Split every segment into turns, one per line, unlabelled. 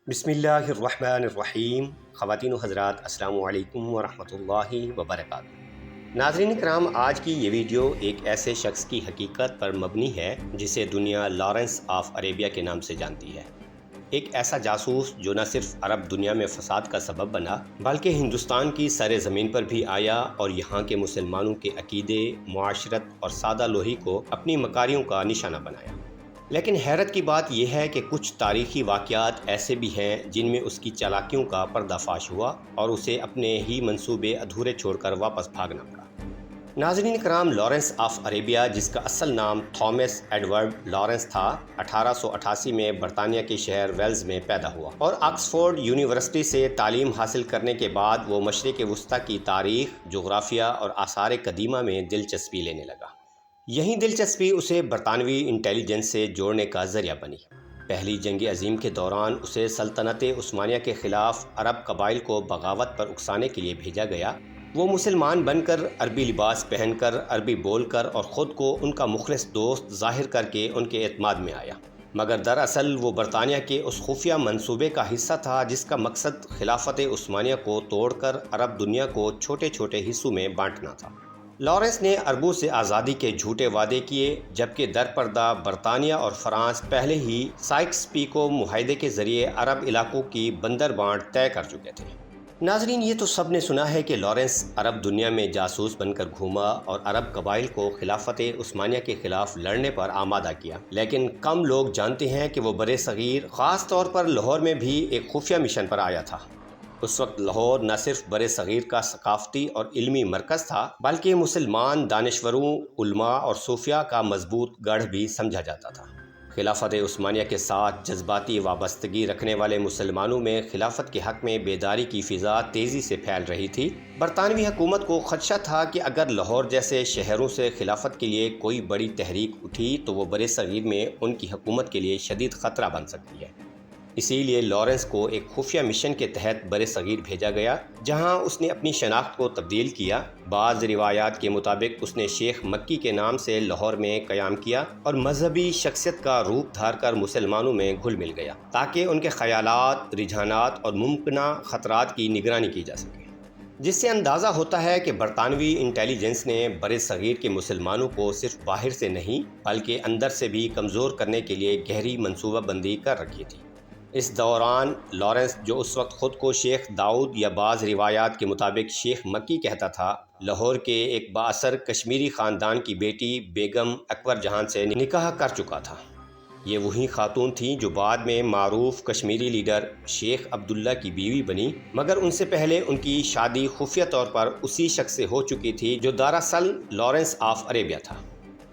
بسم اللہ الرحمن الرحیم۔ خواتین و حضرات، السلام علیکم ورحمۃ اللہ وبرکاتہ۔ ناظرین کرام، آج کی یہ ویڈیو ایک ایسے شخص کی حقیقت پر مبنی ہے جسے دنیا لارنس آف عربیہ کے نام سے جانتی ہے۔ ایک ایسا جاسوس جو نہ صرف عرب دنیا میں فساد کا سبب بنا بلکہ ہندوستان کی سر زمین پر بھی آیا اور یہاں کے مسلمانوں کے عقیدے، معاشرت اور سادہ لوہی کو اپنی مکاریوں کا نشانہ بنایا۔ لیکن حیرت کی بات یہ ہے کہ کچھ تاریخی واقعات ایسے بھی ہیں جن میں اس کی چالاکیوں کا پردہ فاش ہوا اور اسے اپنے ہی منصوبے ادھورے چھوڑ کر واپس بھاگنا پڑا۔ ناظرین کرام، لارنس آف عربیہ، جس کا اصل نام تھامس ایڈورڈ لارنس تھا، 1888 میں برطانیہ کے شہر ویلز میں پیدا ہوا اور آکسفورڈ یونیورسٹی سے تعلیم حاصل کرنے کے بعد وہ مشرق وسطیٰ کی تاریخ، جغرافیہ اور آثار قدیمہ میں دلچسپی لینے لگا۔ یہی دلچسپی اسے برطانوی انٹیلیجنس سے جوڑنے کا ذریعہ بنی۔ پہلی جنگ عظیم کے دوران اسے سلطنت عثمانیہ کے خلاف عرب قبائل کو بغاوت پر اکسانے کے لیے بھیجا گیا۔ وہ مسلمان بن کر، عربی لباس پہن کر، عربی بول کر اور خود کو ان کا مخلص دوست ظاہر کر کے ان کے اعتماد میں آیا، مگر دراصل وہ برطانیہ کے اس خفیہ منصوبے کا حصہ تھا جس کا مقصد خلافت عثمانیہ کو توڑ کر عرب دنیا کو چھوٹے چھوٹے حصوں میں بانٹنا تھا۔ لارنس نے عربوں سے آزادی کے جھوٹے وعدے کیے، جبکہ در پردہ برطانیہ اور فرانس پہلے ہی سائکس پیکو معاہدے کے ذریعے عرب علاقوں کی بندر بانٹ طے کر چکے تھے۔ ناظرین، یہ تو سب نے سنا ہے کہ لارنس عرب دنیا میں جاسوس بن کر گھوما اور عرب قبائل کو خلافت عثمانیہ کے خلاف لڑنے پر آمادہ کیا، لیکن کم لوگ جانتے ہیں کہ وہ برِ صغیر، خاص طور پر لاہور میں بھی ایک خفیہ مشن پر آیا تھا۔ اس وقت لاہور نہ صرف برِ صغیر کا ثقافتی اور علمی مرکز تھا بلکہ مسلمان دانشوروں، علماء اور صوفیاء کا مضبوط گڑھ بھی سمجھا جاتا تھا۔ خلافت عثمانیہ کے ساتھ جذباتی وابستگی رکھنے والے مسلمانوں میں خلافت کے حق میں بیداری کی فضا تیزی سے پھیل رہی تھی۔ برطانوی حکومت کو خدشہ تھا کہ اگر لاہور جیسے شہروں سے خلافت کے لیے کوئی بڑی تحریک اٹھی تو وہ برِ صغیر میں ان کی حکومت کے لیے شدید خطرہ بن سکتی ہے۔ اسی لیے لارنس کو ایک خفیہ مشن کے تحت برِ صغیر بھیجا گیا، جہاں اس نے اپنی شناخت کو تبدیل کیا۔ بعض روایات کے مطابق اس نے شیخ مکی کے نام سے لاہور میں قیام کیا اور مذہبی شخصیت کا روپ دھار کر مسلمانوں میں گھل مل گیا تاکہ ان کے خیالات، رجحانات اور ممکنہ خطرات کی نگرانی کی جا سکے، جس سے اندازہ ہوتا ہے کہ برطانوی انٹیلیجنس نے برِ صغیر کے مسلمانوں کو صرف باہر سے نہیں بلکہ اندر سے بھی کمزور کرنے کے لیے گہری منصوبہ بندی کر رکھی تھی۔ اس دوران لارنس، جو اس وقت خود کو شیخ داؤد یا بعض روایات کے مطابق شیخ مکی کہتا تھا، لاہور کے ایک بااثر کشمیری خاندان کی بیٹی بیگم اکبر جہاں سے نکاح کر چکا تھا۔ یہ وہی خاتون تھیں جو بعد میں معروف کشمیری لیڈر شیخ عبداللہ کی بیوی بنی، مگر ان سے پہلے ان کی شادی خفیہ طور پر اسی شخص سے ہو چکی تھی جو دراصل لارنس آف عربیہ تھا۔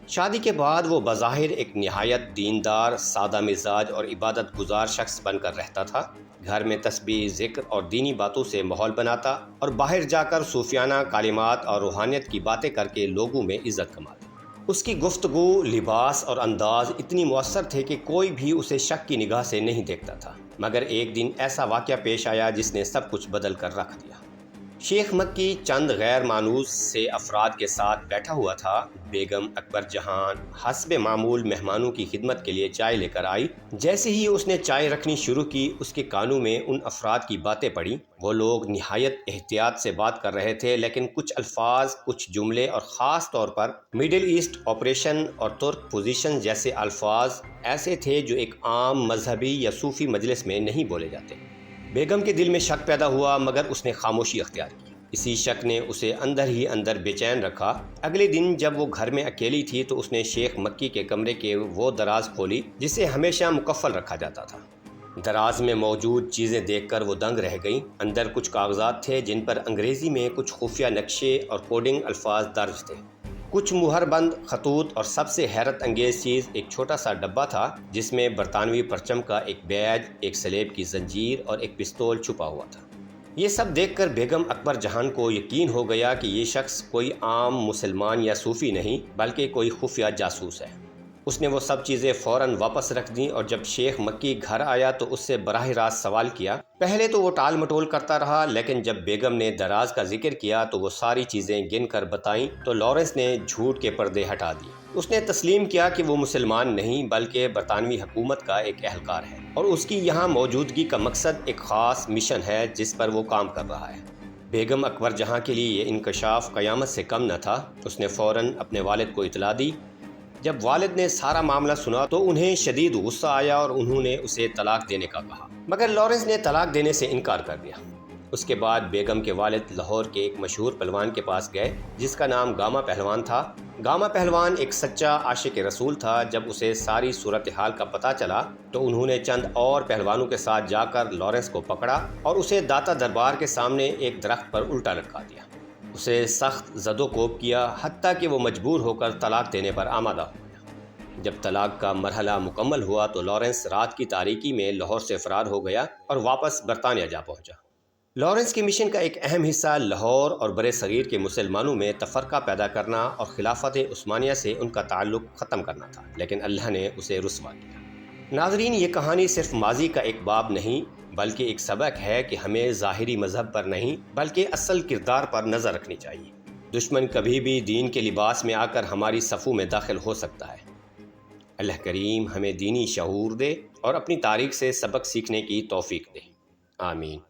شادی کے بعد وہ بظاہر ایک نہایت دیندار، سادہ مزاج اور عبادت گزار شخص بن کر رہتا تھا۔ گھر میں تسبیح، ذکر اور دینی باتوں سے ماحول بناتا اور باہر جا کر صوفیانہ کلمات اور روحانیت کی باتیں کر کے لوگوں میں عزت کماتا۔ اس کی گفتگو، لباس اور انداز اتنی مؤثر تھے کہ کوئی بھی اسے شک کی نگاہ سے نہیں دیکھتا تھا، مگر ایک دن ایسا واقعہ پیش آیا جس نے سب کچھ بدل کر رکھ دیا۔ شیخ مکی چند غیر مانوس سے افراد کے ساتھ بیٹھا ہوا تھا۔ بیگم اکبر جہاں حسب معمول مہمانوں کی خدمت کے لیے چائے لے کر آئی۔ جیسے ہی اس نے چائے رکھنی شروع کی، اس کے کانوں میں ان افراد کی باتیں پڑیں۔ وہ لوگ نہایت احتیاط سے بات کر رہے تھے، لیکن کچھ الفاظ، کچھ جملے اور خاص طور پر مڈل ایسٹ آپریشن اور ترک پوزیشن جیسے الفاظ ایسے تھے جو ایک عام مذہبی یا صوفی مجلس میں نہیں بولے جاتے۔ بیگم کے دل میں شک پیدا ہوا، مگر اس نے خاموشی اختیار کی۔ اسی شک نے اسے اندر ہی اندر بے چین رکھا۔ اگلے دن جب وہ گھر میں اکیلی تھی تو اس نے شیخ مکی کے کمرے کے وہ دراز کھولی جسے ہمیشہ مقفل رکھا جاتا تھا۔ دراز میں موجود چیزیں دیکھ کر وہ دنگ رہ گئیں۔ اندر کچھ کاغذات تھے جن پر انگریزی میں کچھ خفیہ نقشے اور کوڈنگ الفاظ درج تھے، کچھ مہر بند خطوط، اور سب سے حیرت انگیز چیز ایک چھوٹا سا ڈبہ تھا جس میں برطانوی پرچم کا ایک بیج، ایک سلیب کی زنجیر اور ایک پستول چھپا ہوا تھا۔ یہ سب دیکھ کر بیگم اکبر جہان کو یقین ہو گیا کہ یہ شخص کوئی عام مسلمان یا صوفی نہیں بلکہ کوئی خفیہ جاسوس ہے۔ اس نے وہ سب چیزیں فوراً واپس رکھ دیں اور جب شیخ مکی گھر آیا تو اس سے براہ راست سوال کیا۔ پہلے تو وہ ٹال مٹول کرتا رہا، لیکن جب بیگم نے دراز کا ذکر کیا تو وہ ساری چیزیں گن کر بتائیں تو لارنس نے جھوٹ کے پردے ہٹا دیے۔ اس نے تسلیم کیا کہ وہ مسلمان نہیں بلکہ برطانوی حکومت کا ایک اہلکار ہے اور اس کی یہاں موجودگی کا مقصد ایک خاص مشن ہے جس پر وہ کام کر رہا ہے۔ بیگم اکبر جہاں کے لیے یہ انکشاف قیامت سے کم نہ تھا، اس نے فوراً اپنے والد کو اطلاع دی۔ جب والد نے سارا معاملہ سنا تو انہیں شدید غصہ آیا اور انہوں نے اسے طلاق دینے کا کہا، مگر لارنس نے طلاق دینے سے انکار کر دیا۔ اس کے بعد بیگم کے والد لاہور کے ایک مشہور پہلوان کے پاس گئے جس کا نام گاما پہلوان تھا۔ گاما پہلوان ایک سچا عاشق رسول تھا۔ جب اسے ساری صورتحال کا پتہ چلا تو انہوں نے چند اور پہلوانوں کے ساتھ جا کر لارنس کو پکڑا اور اسے داتا دربار کے سامنے ایک درخت پر الٹا لٹکا دیا۔ اسے سخت زد و کوب کیا حتیٰ کہ وہ مجبور ہو کر طلاق دینے پر آمادہ ہو گیا۔ جب طلاق کا مرحلہ مکمل ہوا تو لارنس رات کی تاریکی میں لاہور سے فرار ہو گیا اور واپس برطانیہ جا پہنچا۔ لارنس کی مشن کا ایک اہم حصہ لاہور اور برِ صغیر کے مسلمانوں میں تفرقہ پیدا کرنا اور خلافت عثمانیہ سے ان کا تعلق ختم کرنا تھا، لیکن اللہ نے اسے رسوا کیا۔ ناظرین، یہ کہانی صرف ماضی کا ایک باب نہیں بلکہ ایک سبق ہے کہ ہمیں ظاہری مذہب پر نہیں بلکہ اصل کردار پر نظر رکھنی چاہیے۔ دشمن کبھی بھی دین کے لباس میں آ کر ہماری صفوں میں داخل ہو سکتا ہے۔ اللہ کریم ہمیں دینی شعور دے اور اپنی تاریخ سے سبق سیکھنے کی توفیق دے۔ آمین۔